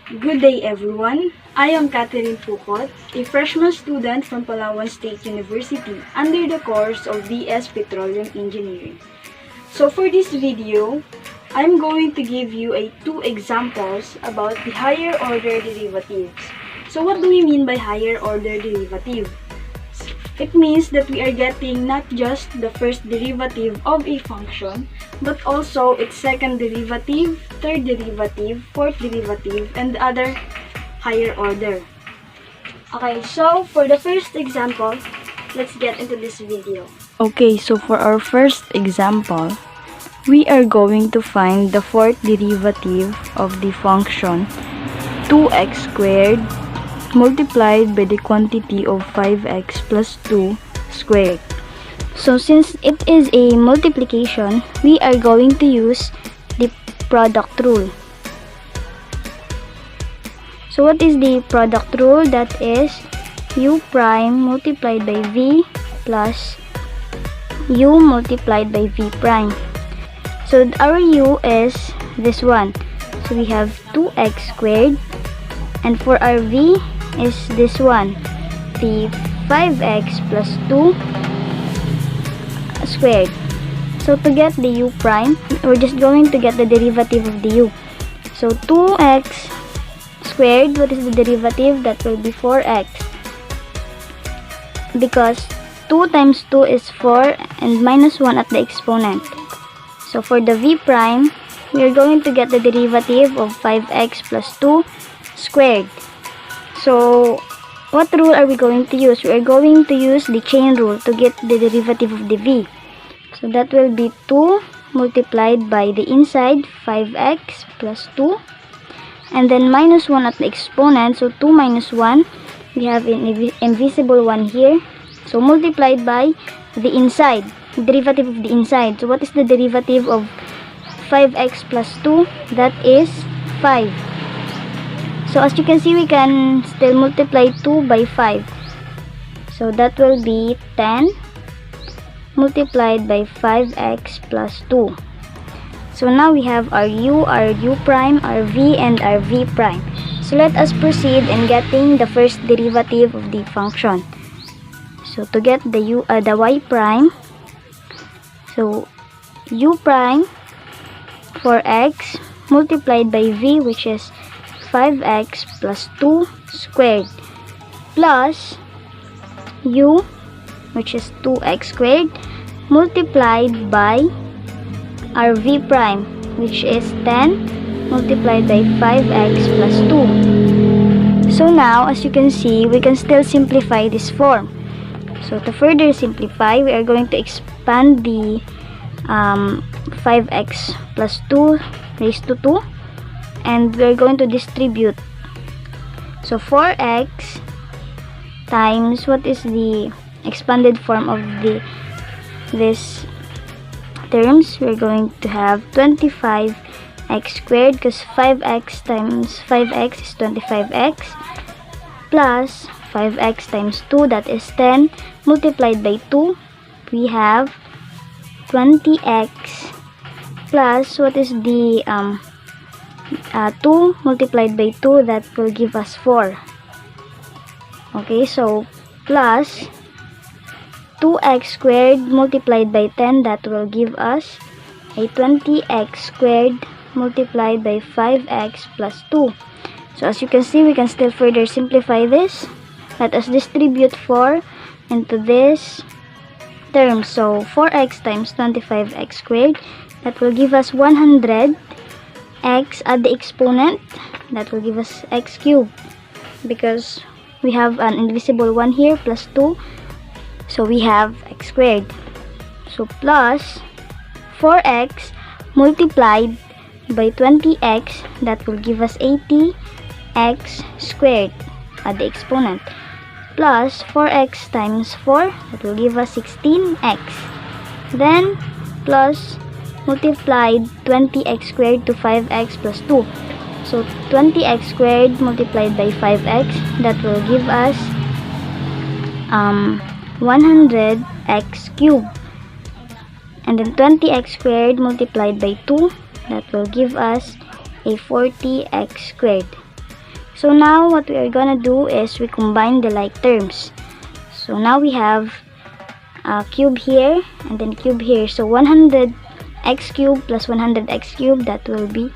Good day everyone. I am Catherine Foucault, a freshman student from Palawan State University under the course of BS Petroleum Engineering. So for this video, I'm going to give you two examples about the higher order derivatives. So what do we mean by higher order derivative? It means that we are getting not just the first derivative of a function, but also its second derivative, third derivative, fourth derivative, and the other higher order. Okay, so for the first example, let's get into this video. Okay, so for our first example, we are going to find the fourth derivative of the function 2x squared multiplied by the quantity of 5x plus 2 squared. So since it is a multiplication, we are going to use the product rule. So what is the product rule? That is u prime multiplied by v plus u multiplied by v prime. So our u is this one. So we have 2x squared, and for our v is this one, the 5x plus 2 squared. So to get the u prime, we're just going to get the derivative of the u. So 2x squared, what is the derivative? That will be 4x, because 2 times 2 is 4 and minus 1 at the exponent. So for the v prime, we are going to get the derivative of 5x plus 2 squared. So what rule are we going to use? We are going to use the chain rule to get the derivative of the v. So that will be 2 multiplied by the inside 5x plus 2, and then minus 1 at the exponent. So 2 minus 1, we have an invisible 1 here. So multiplied by the inside, derivative of the inside. So what is the derivative of 5x plus 2? That is 5. So as you can see, we can still multiply 2 by 5. So that will be 10 multiplied by 5x plus 2. So now we have our u prime, our v, and our v prime. So let us proceed in getting the first derivative of the function. So to get the y prime, so u prime for x multiplied by v, which is 5x plus 2 squared, plus u, which is 2x squared, multiplied by our v prime, which is 10 multiplied by 5x plus 2. So now, as you can see, we can still simplify this form. So to further simplify, we are going to expand the 5x plus 2 raised to 2, and we are going to distribute. So 4x times, what is the expanded form of this terms? We're going to have 25x squared, because 5x times 5x is 25x, plus 5x times 2, that is 10, multiplied by 2, we have 20x, plus what is the 2 multiplied by 2, that will give us 4. Okay, so plus 2x squared multiplied by 10, that will give us a 20x squared multiplied by 5x plus 2. So as you can see, we can still further simplify this. Let us distribute 4 into this term. So 4x times 25x squared, that will give us 100. X at the exponent, that will give us x cubed, because we have an invisible 1 here, plus 2, so we have x squared. So plus 4x multiplied by 20x, that will give us 80x squared at the exponent, plus 4x times 4, that will give us 16x, then plus multiplied 20x squared to 5x plus 2. So 20x squared multiplied by 5x, that will give us 100x cubed. And then 20x squared multiplied by 2, that will give us a 40x squared. So now what we are gonna do is we combine the like terms. So now we have a cube here and then cube here. So 100x cube plus 100x cube, that will be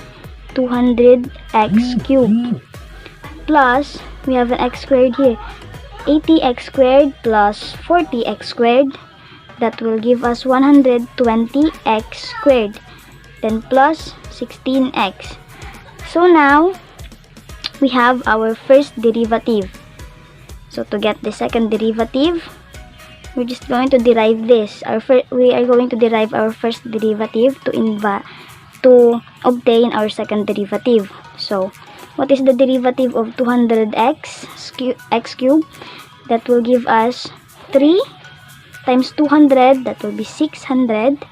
200x cube. Plus, we have an x squared here. 80x squared plus 40x squared, that will give us 120x squared. Then plus 16x. So now, we have our first derivative. So to get the second derivative, we're just going to derive this. We are going to derive our first derivative to obtain our second derivative. So, what is the derivative of 200x x cubed? That will give us 3 times 200, that will be 600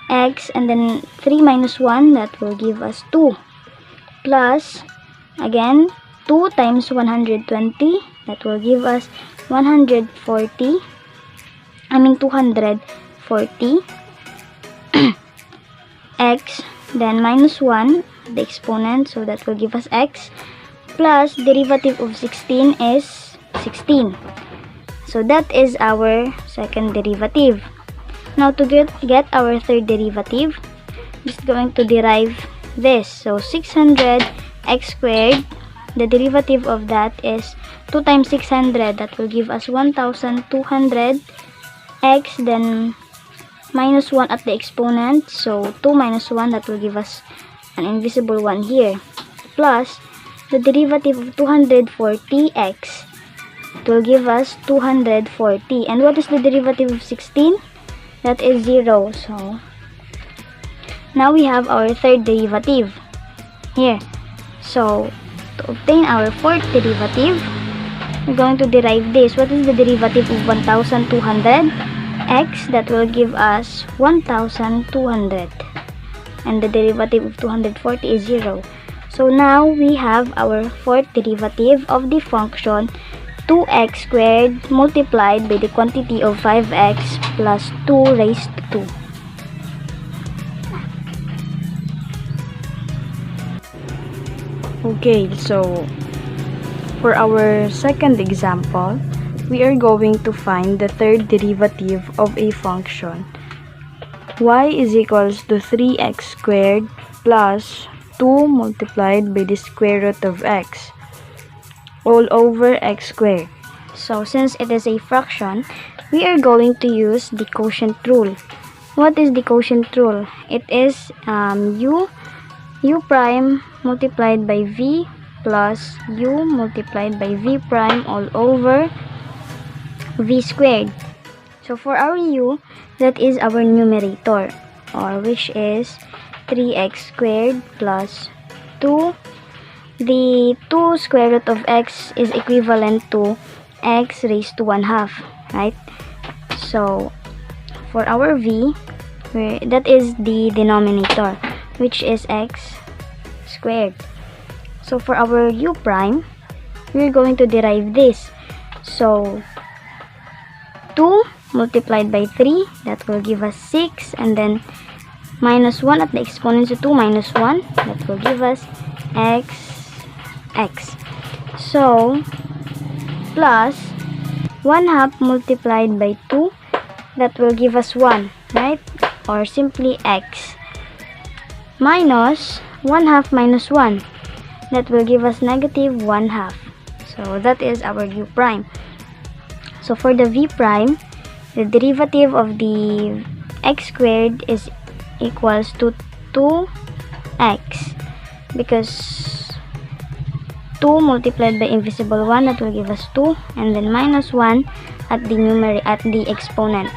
x, and then 3 minus 1, that will give us 2, plus again 2 times 120, that will give us 240 x, then minus 1 the exponent, so that will give us x, plus derivative of 16 is 16. So that is our second derivative. Now to get our third derivative, just going to derive this. So 600 x squared, the derivative of that is 2 times 600, that will give us 1200 x, then minus 1 at the exponent, so 2 minus 1, that will give us an invisible 1 here, plus the derivative of 240x, it will give us 240. And what is the derivative of 16? That is 0. So now we have our third derivative here. So to obtain our fourth derivative, we're going to derive this. What is the derivative of 1200x? That will give us 1200. And the derivative of 240 is 0. So now we have our fourth derivative of the function 2x squared multiplied by the quantity of 5x plus 2 raised to 2. Okay, so for our second example, we are going to find the third derivative of a function y is equals to 3x squared plus 2 multiplied by the square root of x all over x squared. So since it is a fraction, we are going to use the quotient rule. What is the quotient rule? It is u prime multiplied by v plus u multiplied by v prime all over v squared. So for our u, that is our numerator, or which is 3x squared plus 2. The 2 square root of x is equivalent to x raised to 1/2, right? So for our v, that is the denominator, which is x squared. So for our u prime, we're going to derive this. So 2 multiplied by 3, that will give us 6, and then minus 1 at the exponent, so 2 minus 1, that will give us x. So plus 1/2 multiplied by 2, that will give us 1, right? Or simply x, minus 1/2 minus 1, that will give us negative 1/2. So that is our u prime. So for the v prime, the derivative of the x squared is equals to 2x, because 2 multiplied by invisible 1, that will give us 2, and then minus 1 at the exponent.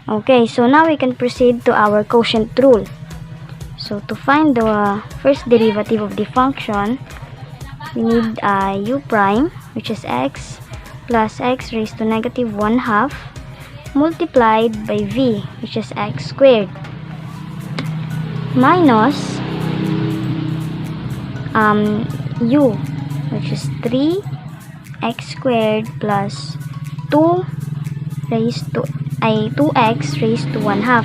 Okay, so now we can proceed to our quotient rule. So to find the first derivative of the function, we need u prime, which is x, plus x raised to negative 1/2 multiplied by v, which is x squared, minus u, which is 3x squared plus 2x raised to 1/2,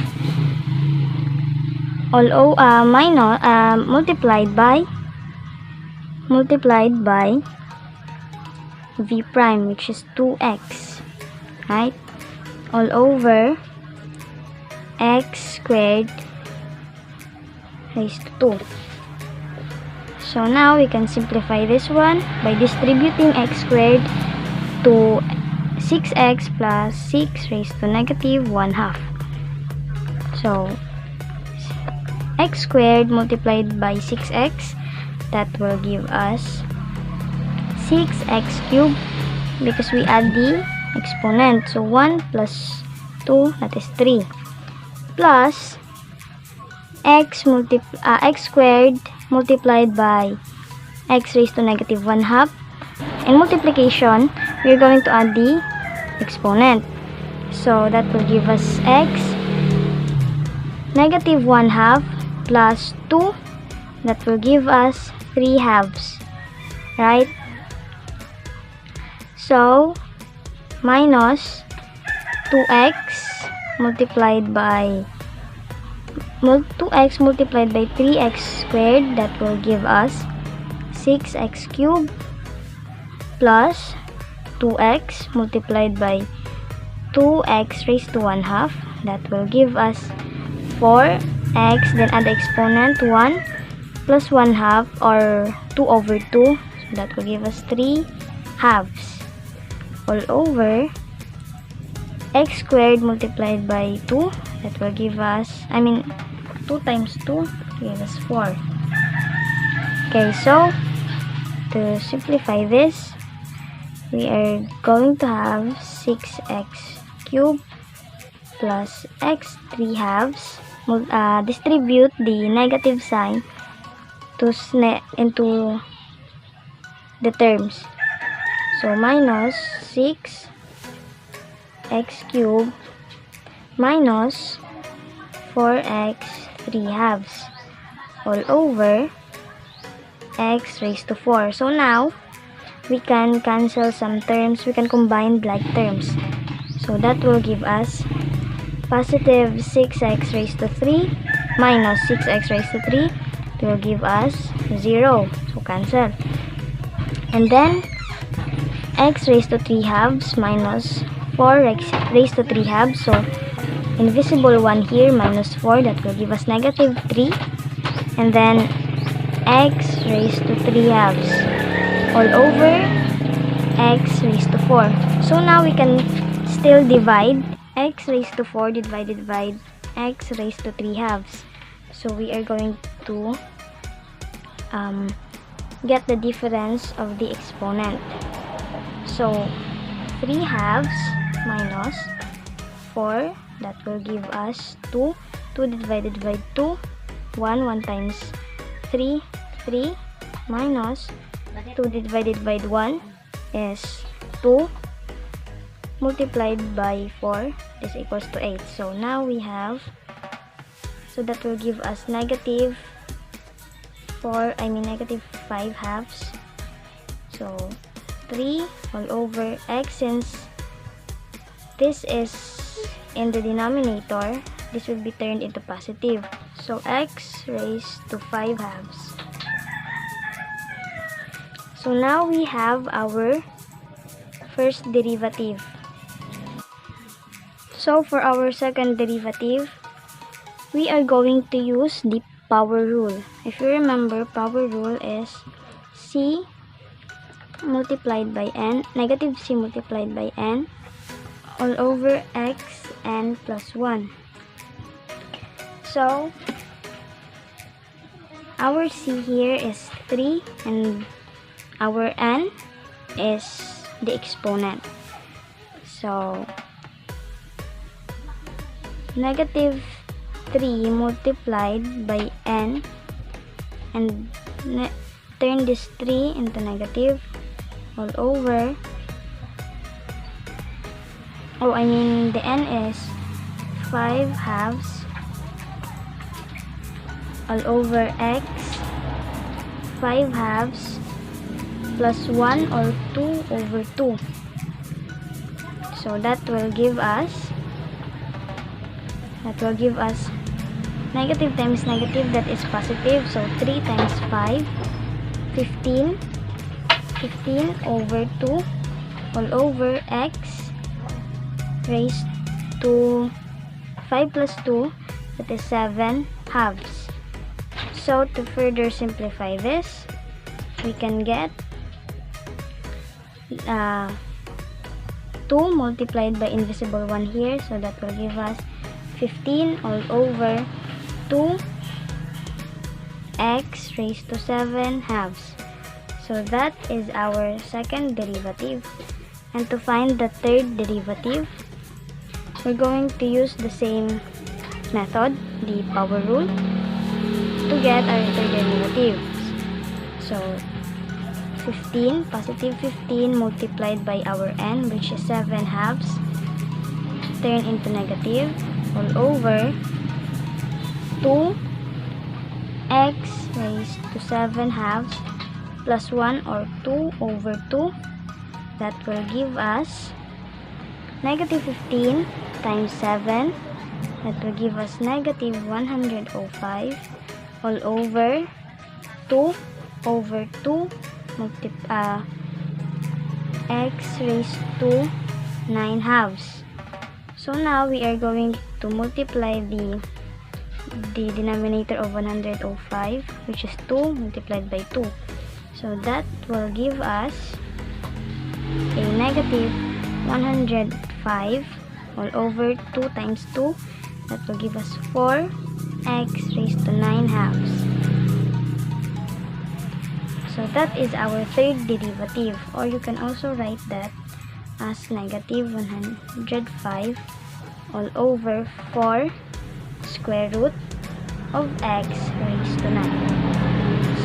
multiplied by multiplied by v prime, which is 2x, right? All over x squared raised to 2. So now we can simplify this one by distributing x squared to 6x plus 6 raised to negative 1/2. So x squared multiplied by 6x, that will give us 6x cubed because we add the exponent. So 1 plus 2, that is 3, plus x squared multiplied by x raised to negative 1/2. In multiplication, we're going to add the exponent. So that will give us x negative 1/2 plus 2, that will give us 3/2, right? So minus 2x multiplied by 3x squared, that will give us 6x cubed, plus 2x multiplied by 2x raised to 1/2, that will give us 4x, then add the exponent 1 plus 1/2 or 2 over 2, so that will give us 3/2 all over x squared multiplied by 2, that will give us, 2 times 2 give us 4. Okay, so to simplify this, we are going to have 6x cubed plus x 3/2. Distribute the negative sign into the terms. So minus 6x cubed minus 4x 3/2 all over x raised to 4. So now we can cancel some terms, we can combine like terms. So that will give us positive 6x raised to 3 minus 6x raised to 3, it will give us 0, so cancel. And then x raised to 3/2 minus 4x raised to 3/2, so invisible 1 here, minus 4, that will give us negative 3. And then x raised to 3/2 all over x raised to 4. So now we can still divide x raised to 4 divided by x raised to 3/2. So we are going to get the difference of the exponent. So 3/2 minus 4, that will give us 2. 2 divided by 2, 1 times 3, 3, minus 2 divided by 1 is 2, multiplied by 4, this equals to 8. So now we have, so that will give us negative 5/2. So 3 all over x, since this is in the denominator, this will be turned into positive. So x raised to 5/2. So now we have our first derivative. So for our second derivative, we are going to use the power rule. If you remember, power rule is c multiplied by n, negative c multiplied by n, all over x n plus 1. So our c here is 3 and our n is the exponent. So negative 3 multiplied by n, and turn this 3 into negative, all over, the n is 5/2 all over x 5/2 plus 1 or 2 over 2. So that will give us negative times negative, that is positive. So 3 times 5, 15 over 2 all over x raised to 5 plus 2, that is 7 halves. So to further simplify this, we can get 2 multiplied by invisible 1 here, so that will give us 15 all over 2 x raised to 7 halves. So that is our second derivative. And to find the third derivative, we're going to use the same method, the power rule, to get our third derivative. So 15, positive 15 multiplied by our n, which is 7 halves, turn into negative all over 2 x raised to 7 halves plus 1, or 2 over 2. That will give us negative 15 times 7. That will give us negative 105 all over 2 over 2 x raised to 9 halves. So now we are going to multiply the denominator of 105, which is 2 multiplied by 2. So that will give us a negative 105 all over 2 times 2. That will give us 4x raised to 9 halves. So that is our third derivative, or you can also write that as negative 105 all over 4 square root of x raised to 9.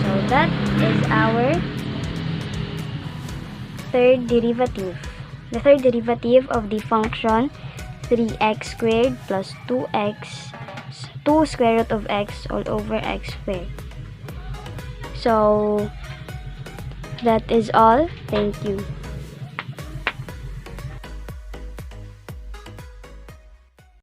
So that is our third derivative. The third derivative of the function 3x squared plus 2 square root of x all over x squared. So that is all. Thank you.